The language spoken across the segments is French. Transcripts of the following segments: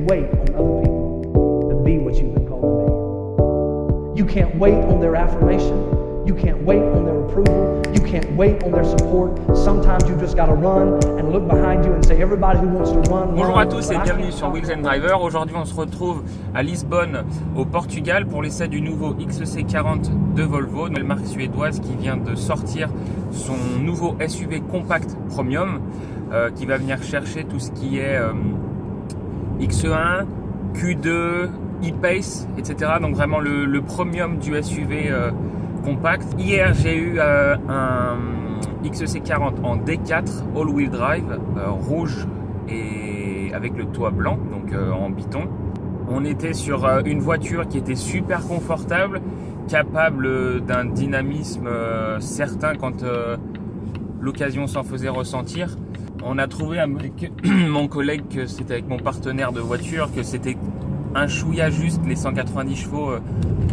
wait on other people to be what you've been called to be. You can't wait on their affirmation. You can't wait on their approval. You can't wait on their support. Sometimes you just got to run and look behind you and say, everybody who wants to run. Bonjour à tous et bienvenue sur Wheels and Driver. Aujourd'hui, on se retrouve à Lisbonne, au Portugal, pour l'essai du nouveau XC40 de Volvo, une marque suédoise qui vient de sortir son nouveau SUV compact premium, qui va venir chercher tout ce qui est XE1, Q2, e-Pace, etc. Donc vraiment le premium du SUV compact. Hier, j'ai eu un XC40 en D4 all-wheel drive, rouge et avec le toit blanc, donc en biton. On était sur une voiture qui était super confortable, capable d'un dynamisme certain quand l'occasion s'en faisait ressentir. On a trouvé avec mon collègue, que c'était avec mon partenaire de voiture, que c'était un chouïa juste les 190 chevaux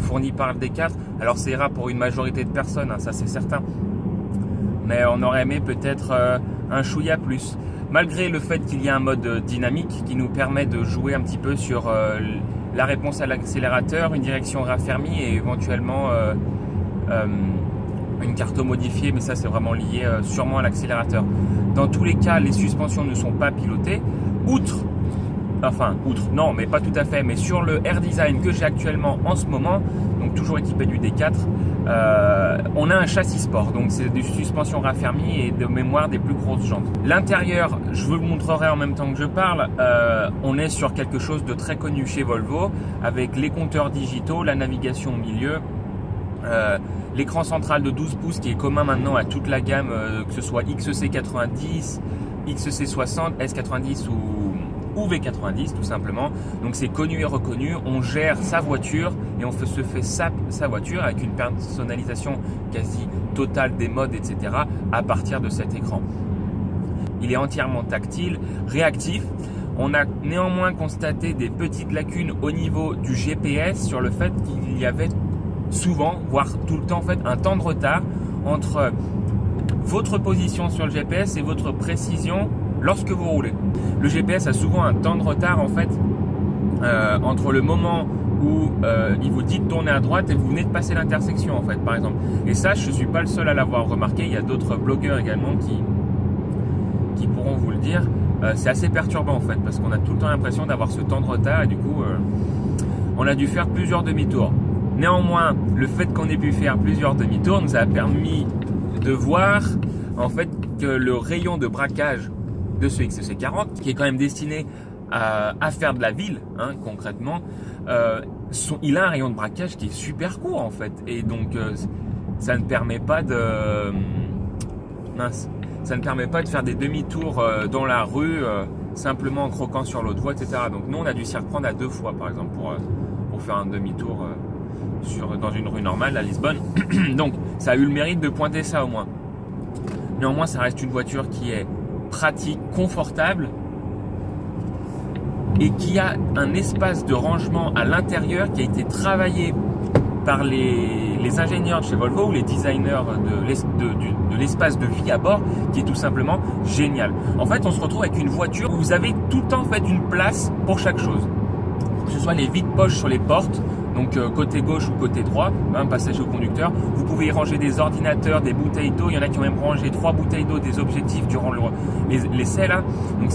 fournis par le D4. Alors c'est rare pour une majorité de personnes, hein, ça c'est certain. Mais on aurait aimé peut-être un chouïa plus. Malgré le fait qu'il y a un mode dynamique qui nous permet de jouer un petit peu sur la réponse à l'accélérateur, une direction raffermie et éventuellement une carte modifiée, mais ça c'est vraiment lié sûrement à l'accélérateur. Dans tous les cas, les suspensions ne sont pas pilotées. Outre, non, mais pas tout à fait, mais sur le Air Design que j'ai actuellement en ce moment, donc toujours équipé du D4, on a un châssis sport, donc c'est des suspensions raffermies et de mémoire des plus grosses jantes. L'intérieur, je vous le montrerai en même temps que je parle, on est sur quelque chose de très connu chez Volvo, avec les compteurs digitaux, la navigation au milieu, l'écran central de 12 pouces qui est commun maintenant à toute la gamme, que ce soit XC90, XC60, S90 ou V90 tout simplement. Donc c'est connu et reconnu, on gère sa voiture et on se fait sa voiture avec une personnalisation quasi totale des modes, etc. à partir de cet écran. Il est entièrement tactile, réactif. On a néanmoins constaté des petites lacunes au niveau du GPS sur le fait qu'il y avait souvent, voire tout le temps en fait, un temps de retard entre votre position sur le GPS et votre précision lorsque vous roulez. Le GPS a souvent un temps de retard en fait entre le moment où il vous dit de tourner à droite et vous venez de passer l'intersection en fait, par exemple. Et ça, je ne suis pas le seul à l'avoir remarqué, il y a d'autres blogueurs également qui pourront vous le dire. C'est assez perturbant en fait, parce qu'on a tout le temps l'impression d'avoir ce temps de retard et du coup on a dû faire plusieurs demi-tours. Néanmoins, le fait qu'on ait pu faire plusieurs demi-tours nous a permis de voir en fait que le rayon de braquage de ce XC40, qui est quand même destiné à faire de la ville, hein, concrètement, il a un rayon de braquage qui est super court en fait, et donc ça ne permet pas de faire des demi-tours dans la rue simplement en croquant sur l'autre voie, etc. Donc nous on a dû s'y reprendre à 2 fois par exemple pour faire un demi-tour dans une rue normale à Lisbonne. Donc ça a eu le mérite de pointer ça au moins. Néanmoins ça reste une voiture qui est pratique, confortable et qui a un espace de rangement à l'intérieur qui a été travaillé par les ingénieurs chez Volvo ou les designers de l'espace de vie à bord, qui est tout simplement génial. En fait, on se retrouve avec une voiture où vous avez tout le temps fait une place pour chaque chose. Que ce soit les vides-poches sur les portes, donc côté gauche ou côté droit, hein, passager ou conducteur. Vous pouvez y ranger des ordinateurs, des bouteilles d'eau. Il y en a qui ont même rangé 3 bouteilles d'eau, des objectifs durant l'essai là. Donc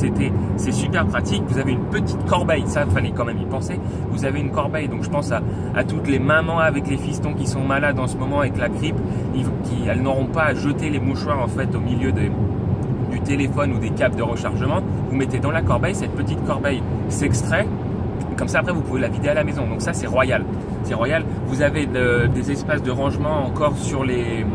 c'est super pratique. Vous avez une petite corbeille, ça fallait quand même y penser. Vous avez une corbeille, donc je pense à toutes les mamans avec les fistons qui sont malades en ce moment avec la grippe, elles n'auront pas à jeter les mouchoirs en fait au milieu du téléphone ou des câbles de rechargement. Vous mettez dans la corbeille, cette petite corbeille s'extrait. Comme ça, après, vous pouvez la vider à la maison. Donc ça, c'est royal. C'est royal. Vous avez des espaces de rangement encore sur les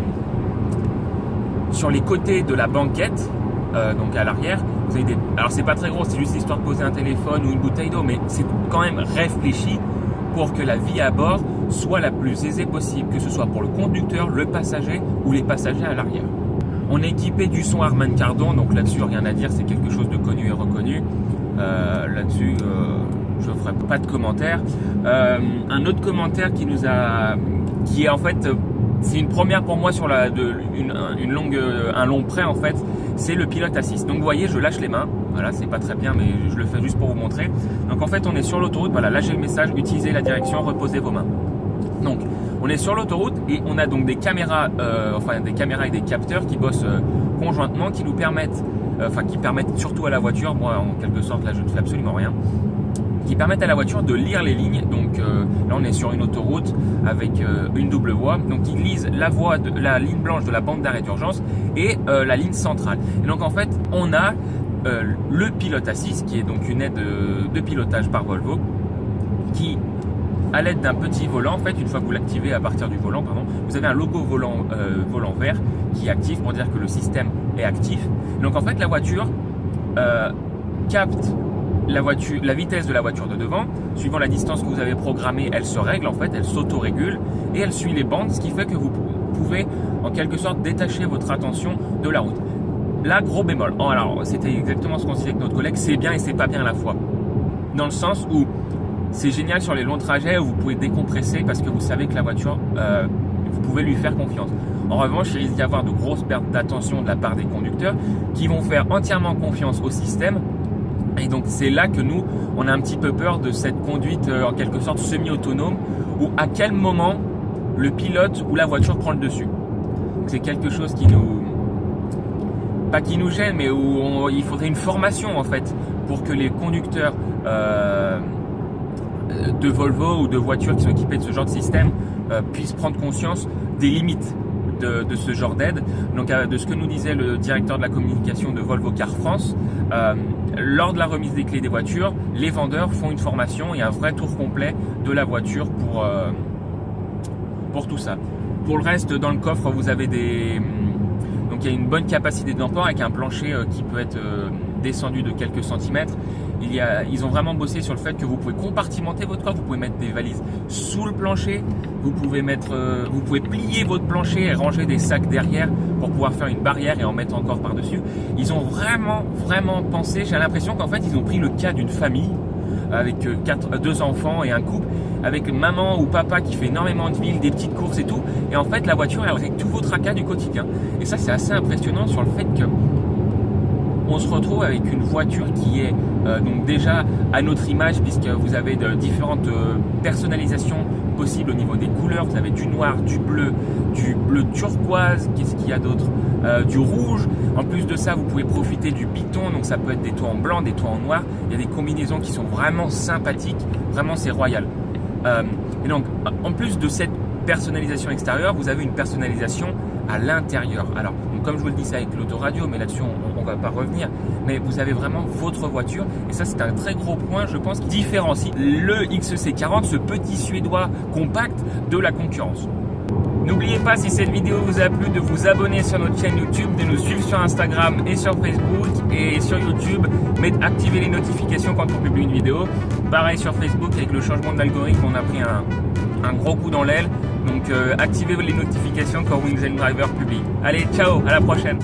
côtés de la banquette, donc à l'arrière. Vous avez alors, c'est pas très gros, c'est juste histoire de poser un téléphone ou une bouteille d'eau, mais c'est quand même réfléchi pour que la vie à bord soit la plus aisée possible, que ce soit pour le conducteur, le passager ou les passagers à l'arrière. On est équipé du son Harman Kardon, donc là-dessus, rien à dire, c'est quelque chose de connu et reconnu. Là-dessus, je ne ferai pas de commentaire. Un autre commentaire qui est en fait, c'est une première pour moi sur un long prêt en fait, c'est le pilote assist. Donc vous voyez, je lâche les mains. Voilà, c'est pas très bien, mais je le fais juste pour vous montrer. Donc en fait, on est sur l'autoroute. Voilà, là j'ai le message, utilisez la direction, reposez vos mains. Donc, on est sur l'autoroute et on a donc des caméras, des caméras et des capteurs qui bossent conjointement, qui nous permettent, qui permettent surtout à la voiture, moi en quelque sorte là je ne fais absolument rien, qui permettent à la voiture de lire les lignes. Donc là on est sur une autoroute avec une double voie, donc ils lisent la ligne blanche de la bande d'arrêt d'urgence et la ligne centrale. Et donc en fait on a le pilote assist qui est donc une aide de pilotage par Volvo qui, à l'aide d'un petit volant, en fait, une fois que vous l'activez à partir du volant, vous avez un logo volant vert qui est actif pour dire que le système est actif. Donc en fait, la voiture capte la vitesse de la voiture de devant. Suivant la distance que vous avez programmée, elle se règle, en fait, elle s'auto-régule et elle suit les bandes, ce qui fait que vous pouvez en quelque sorte détacher votre attention de la route. Là, gros bémol. Alors, c'était exactement ce qu'on disait avec notre collègue, c'est bien et c'est pas bien à la fois. Dans le sens où c'est génial sur les longs trajets où vous pouvez décompresser parce que vous savez que la voiture, vous pouvez lui faire confiance. En revanche, il risque d'y avoir de grosses pertes d'attention de la part des conducteurs qui vont faire entièrement confiance au système. Et donc c'est là que nous, on a un petit peu peur de cette conduite en quelque sorte semi-autonome où à quel moment le pilote ou la voiture prend le dessus. C'est quelque chose qui pas qui nous gêne, mais où il faudrait une formation en fait pour que les conducteurs de Volvo ou de voitures qui sont équipées de ce genre de système puissent prendre conscience des limites de ce genre d'aide. Donc de ce que nous disait le directeur de la communication de Volvo Car France, lors de la remise des clés des voitures, les vendeurs font une formation et un vrai tour complet de la voiture pour tout ça. Pour le reste, dans le coffre, vous avez donc il y a une bonne capacité d'emport avec un plancher qui peut être descendu de quelques centimètres. Ils ont vraiment bossé sur le fait que vous pouvez compartimenter votre coffre, vous pouvez mettre des valises sous le plancher, vous pouvez plier votre plancher et ranger des sacs derrière pour pouvoir faire une barrière et en mettre encore par-dessus. Ils ont vraiment pensé, j'ai l'impression qu'en fait ils ont pris le cas d'une famille avec 2 enfants et un couple, avec maman ou papa qui fait énormément de villes, des petites courses et tout, et en fait la voiture elle règle tous vos tracas du quotidien. Et ça c'est assez impressionnant sur le fait que on se retrouve avec une voiture qui est donc déjà à notre image, puisque vous avez de différentes personnalisations possibles au niveau des couleurs. Vous avez du noir, du bleu turquoise, qu'est-ce qu'il y a d'autre, du rouge. En plus de ça, vous pouvez profiter du piton, donc ça peut être des toits en blanc, des toits en noir. Il y a des combinaisons qui sont vraiment sympathiques, vraiment c'est royal. Et donc en plus de cette personnalisation extérieure, vous avez une personnalisation à l'intérieur. Alors, donc, comme je vous le disais avec l'autoradio, mais là-dessus on va pas revenir, mais vous avez vraiment votre voiture et ça c'est un très gros point, je pense, qui différencie le XC40, ce petit suédois compact, de la concurrence. N'oubliez pas, si cette vidéo vous a plu, de vous abonner sur notre chaîne YouTube, de nous suivre sur Instagram et sur Facebook et sur YouTube, mais d'activer les notifications quand on publie une vidéo. Pareil sur Facebook, avec le changement d'algorithme, on a pris un gros coup dans l'aile. Donc activez les notifications quand Wings & Driver publie. Allez, ciao, à la prochaine.